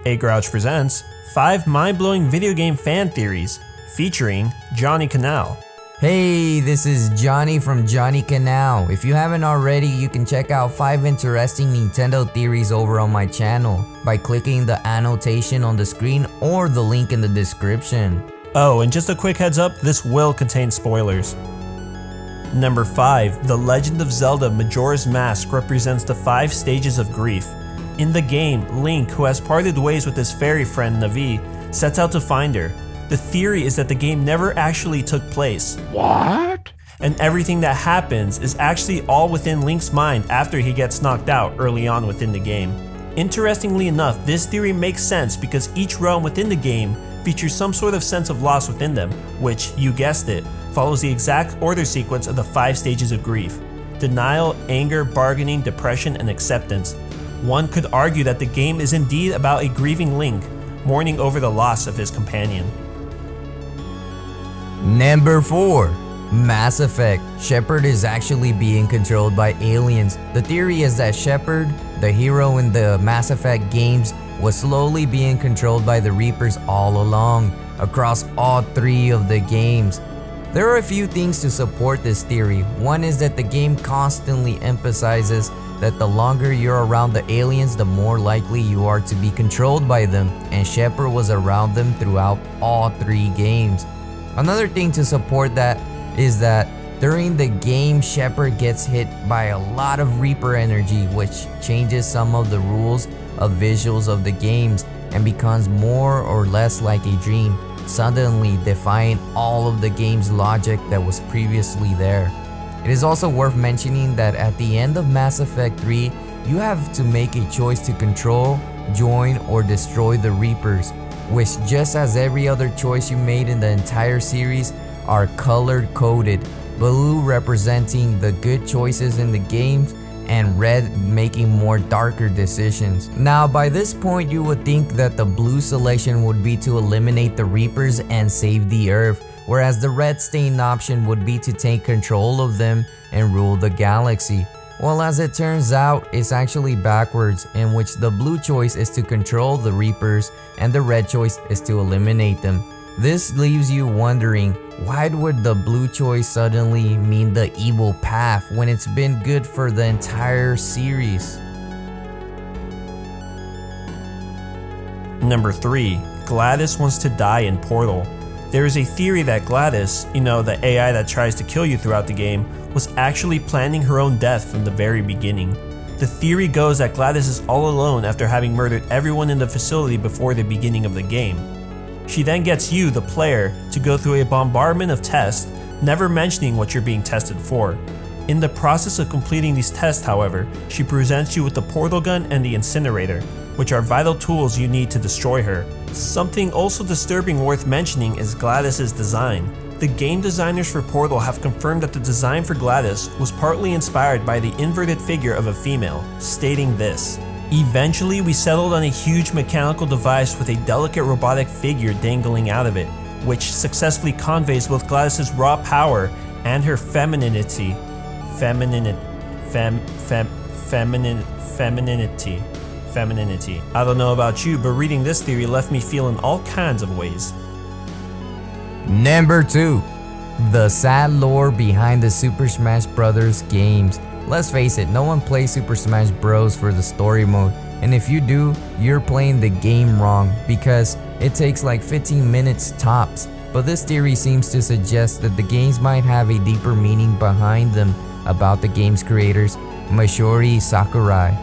A Grouch presents 5 mind-blowing video game fan theories featuring JohnnyCanal. Hey, this is Johnny from JohnnyCanal. If you haven't already, you can check out 5 interesting Nintendo theories over on my channel by clicking the annotation on the screen or the link in the description. Oh, and just a quick heads up, this will contain spoilers. Number 5. The Legend of Zelda Majora's Mask represents the 5 stages of grief. In the game, Link, who has parted ways with his fairy friend Navi, sets out to find her. The theory is that the game never actually took place. What? And everything that happens is actually all within Link's mind after he gets knocked out early on within the game. Interestingly enough, this theory makes sense because each realm within the game features some sort of sense of loss within them, which, you guessed it, follows the exact order sequence of the 5 stages of grief: denial, anger, bargaining, depression, and acceptance. One could argue that the game is indeed about a grieving Link, mourning over the loss of his companion. Number 4. Mass Effect. Shepard is actually being controlled by aliens. The theory is that Shepard, the hero in the Mass Effect games, was slowly being controlled by the Reapers all along, across all 3 of the games. There are a few things to support this theory. One is that the game constantly emphasizes that the longer you're around the aliens, the more likely you are to be controlled by them, and Shepard was around them throughout all 3 games. Another thing to support that is that during the game, Shepard gets hit by a lot of Reaper energy, which changes some of the rules of visuals of the games and becomes more or less like a dream, suddenly defying all of the game's logic that was previously there. It is also worth mentioning that at the end of Mass Effect 3, you have to make a choice to control, join, or destroy the Reapers, which, just as every other choice you made in the entire series, are color coded, blue representing the good choices in the games and red making more darker decisions. Now, by this point, you would think that the blue selection would be to eliminate the Reapers and save the Earth, whereas the red stain option would be to take control of them and rule the galaxy. Well, as it turns out, it's actually backwards, in which the blue choice is to control the Reapers and the red choice is to eliminate them. This leaves you wondering, why would the blue choice suddenly mean the evil path when it's been good for the entire series? Number 3. GLaDOS wants to die in Portal. There is a theory that GLaDOS, the AI that tries to kill you throughout the game, was actually planning her own death from the very beginning. The theory goes that GLaDOS is all alone after having murdered everyone in the facility before the beginning of the game. She then gets you, the player, to go through a bombardment of tests, never mentioning what you're being tested for. In the process of completing these tests, however, she presents you with the portal gun and the incinerator, which are vital tools you need to destroy her. Something also disturbing worth mentioning is GLaDOS' design. The game designers for Portal have confirmed that the design for GLaDOS was partly inspired by the inverted figure of a female, stating this: "Eventually we settled on a huge mechanical device with a delicate robotic figure dangling out of it, which successfully conveys both GLaDOS' raw power and her femininity. Femininity. I don't know about you, but reading this theory left me feeling all kinds of ways." Number 2. The sad lore behind the Super Smash Bros. Games. Let's face it, no one plays Super Smash Bros. For the story mode, and if you do, you're playing the game wrong because it takes like 15 minutes tops. But this theory seems to suggest that the games might have a deeper meaning behind them about the game's creators, Masahiro Sakurai.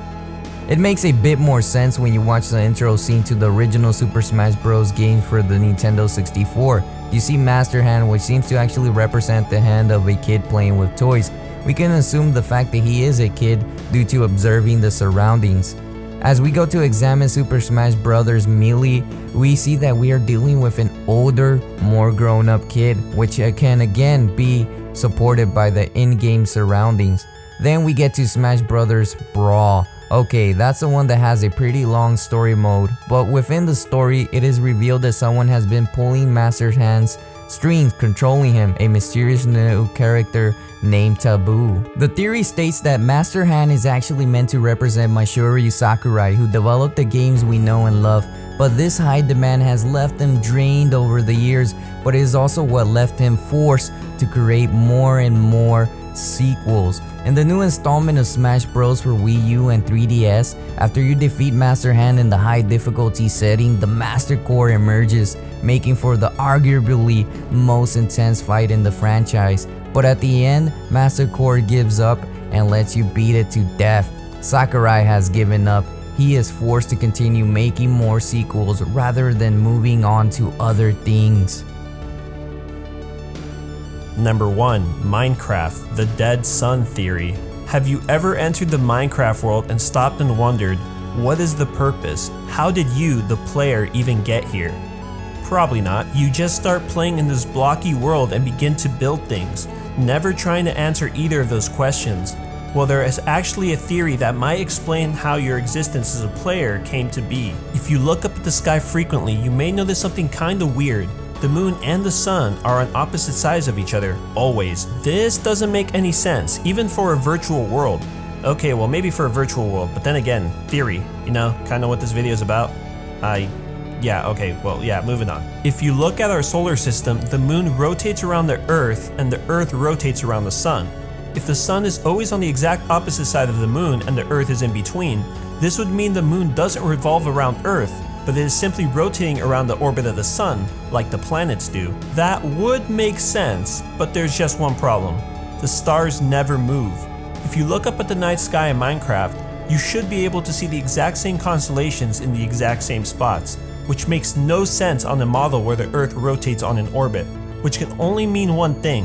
It makes a bit more sense when you watch the intro scene to the original Super Smash Bros. Game for the Nintendo 64. You see Master Hand, which seems to actually represent the hand of a kid playing with toys. We can assume the fact that he is a kid due to observing the surroundings. As we go to examine Super Smash Bros. Melee, we see that we are dealing with an older, more grown-up kid, which can again be supported by the in-game surroundings. Then we get to Smash Bros. Brawl. Okay, that's the one that has a pretty long story mode, but within the story, it is revealed that someone has been pulling Master Hand's strings controlling him, a mysterious new character named Taboo. The theory states that Master Hand is actually meant to represent Masaru Sakurai, who developed the games we know and love, but this high demand has left him drained over the years, but it is also what left him forced to create more and more sequels. In the new installment of Smash Bros for Wii U and 3DS, after you defeat Master Hand in the high difficulty setting, the Master Core emerges, making for the arguably most intense fight in the franchise. But at the end, Master Core gives up and lets you beat it to death. Sakurai has given up. He is forced to continue making more sequels rather than moving on to other things. Number 1. Minecraft, the dead sun theory. Have you ever entered the Minecraft world and stopped and wondered, what is the purpose? How did you, the player, even get here? Probably not. You just start playing in this blocky world and begin to build things, never trying to answer either of those questions. Well, there is actually a theory that might explain how your existence as a player came to be. If you look up at the sky frequently, you may notice something kinda weird. The moon and the sun are on opposite sides of each other, always. This doesn't make any sense, even for a virtual world. Okay, well maybe for a virtual world, but then again, theory, you know, kinda what this video is about. Moving on. If you look at our solar system, the moon rotates around the earth and the earth rotates around the sun. If the sun is always on the exact opposite side of the moon and the earth is in between, this would mean the moon doesn't revolve around earth, but it is simply rotating around the orbit of the sun, like the planets do. That would make sense, but there's just one problem. The stars never move. If you look up at the night sky in Minecraft, you should be able to see the exact same constellations in the exact same spots, which makes no sense on a model where the Earth rotates on an orbit, which can only mean one thing.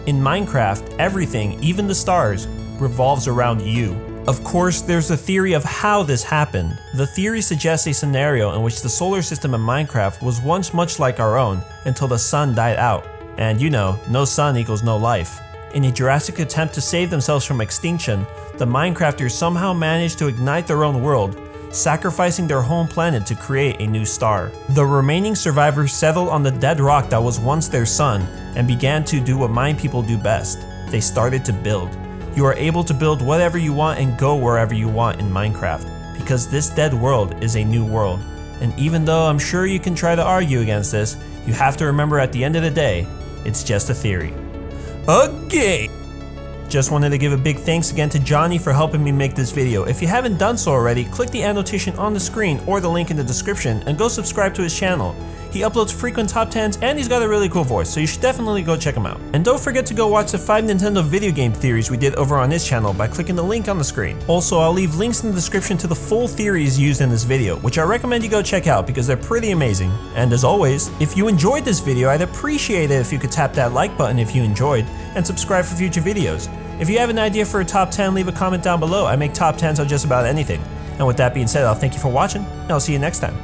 In Minecraft, everything, even the stars, revolves around you. Of course, there's a theory of how this happened. The theory suggests a scenario in which the solar system in Minecraft was once much like our own until the sun died out. And you know, no sun equals no life. In a Jurassic attempt to save themselves from extinction, the Minecrafters somehow managed to ignite their own world, sacrificing their home planet to create a new star. The remaining survivors settled on the dead rock that was once their sun and began to do what mine people do best. They started to build. You are able to build whatever you want and go wherever you want in Minecraft, because this dead world is a new world. And even though I'm sure you can try to argue against this, you have to remember at the end of the day, it's just a theory. Okay! Just wanted to give a big thanks again to Johnny for helping me make this video. If you haven't done so already, click the annotation on the screen or the link in the description and go subscribe to his channel. He uploads frequent top 10s and he's got a really cool voice, so you should definitely go check him out. And don't forget to go watch the 5 Nintendo video game theories we did over on his channel by clicking the link on the screen. Also, I'll leave links in the description to the full theories used in this video, which I recommend you go check out because they're pretty amazing. And as always, if you enjoyed this video, I'd appreciate it if you could tap that like button if you enjoyed, and subscribe for future videos. If you have an idea for a top 10, leave a comment down below. I make top 10s on just about anything. And with that being said, I'll thank you for watching, and I'll see you next time.